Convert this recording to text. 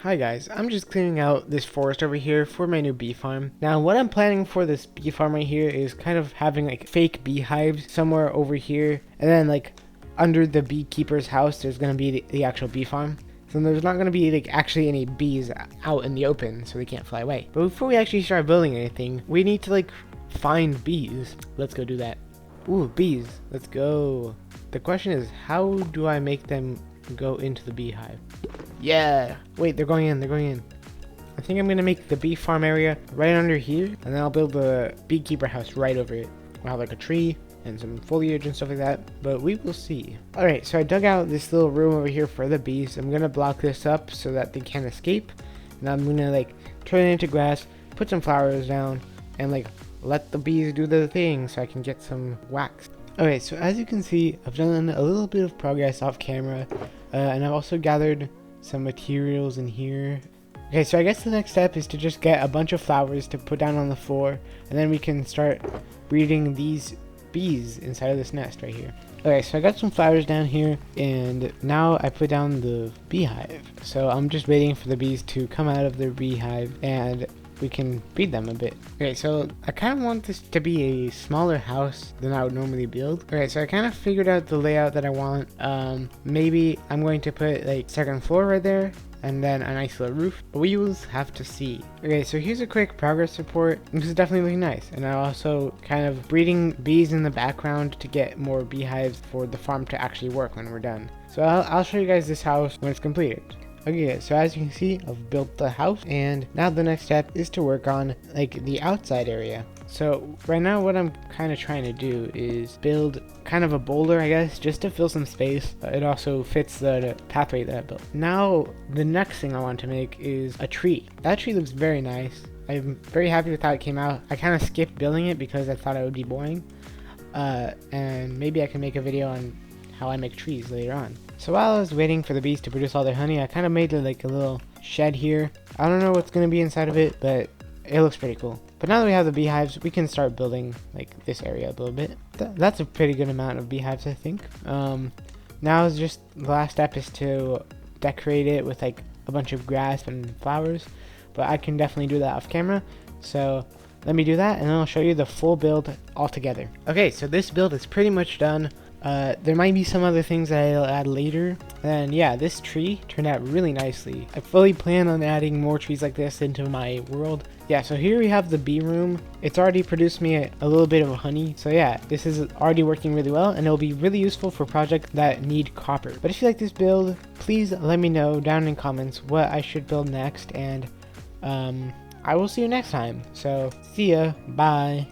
Hi guys, I'm just clearing out this forest over here for my new bee farm. Now what I'm planning for this bee farm right here is kind of having like fake beehives somewhere over here, and then like under the beekeeper's house there's going to be the actual bee farm. So there's not going to be like actually any bees out in the open, so they can't fly away. But before we actually start building anything, we need to like find bees. Let's go do that. Ooh, bees, let's go. The question is, how do I make them go into the beehive? Yeah, wait, they're going in. I think I'm gonna make the bee farm area right under here, and then I'll build the beekeeper house right over it. We'll have like a tree and some foliage and stuff like that, but we will see. Alright, so I dug out this little room over here for the bees. I'm gonna block this up so that they can't escape, and I'm gonna like turn it into grass, put some flowers down, and like let the bees do their thing so I can get some wax. Alright, so as you can see, I've done a little bit of progress off camera, and I've also gathered some materials in here. Okay, so I guess the next step is to just get a bunch of flowers to put down on the floor, and then we can start breeding these bees inside of this nest right here. Okay, so I got some flowers down here, and now I put down the beehive. So I'm just waiting for the bees to come out of their beehive and we can feed them a bit. Okay, so I kind of want this to be a smaller house than I would normally build. Okay, so I kind of figured out the layout that I want. Maybe I'm going to put like second floor right there, and then a nice little roof, but we will have to see. Okay, so here's a quick progress report. This is definitely looking nice, and I'm also kind of breeding bees in the background to get more beehives for the farm to actually work when we're done. So I'll show you guys this house when it's completed. Okay, so as you can see, I've built the house, and now the next step is to work on like the outside area. So right now what I'm kind of trying to do is build kind of a boulder, I guess, just to fill some space. It also fits the pathway that I built. Now the next thing I want to make is a tree. That tree looks very nice. I'm very happy with how it came out. I kind of skipped building it because I thought it would be boring. And maybe I can make a video on how I make trees later on. So while I was waiting for the bees to produce all their honey, I kind of made like a little shed here. I don't know what's going to be inside of it, but it looks pretty cool. But now that we have the beehives, we can start building like this area a little bit. That's a pretty good amount of beehives, I think. Now is just the last step is to decorate it with like a bunch of grass and flowers, but I can definitely do that off camera. So let me do that, and then I'll show you the full build all together. Okay, so this build is pretty much done. There might be some other things that I'll add later. And yeah, this tree turned out really nicely. I fully plan on adding more trees like this into my world. Yeah, so here we have the bee room. It's already produced me a little bit of honey. So yeah, this is already working really well, and it'll be really useful for projects that need copper. But if you like this build, please let me know down in comments what I should build next, and I will see you next time. So see ya, bye.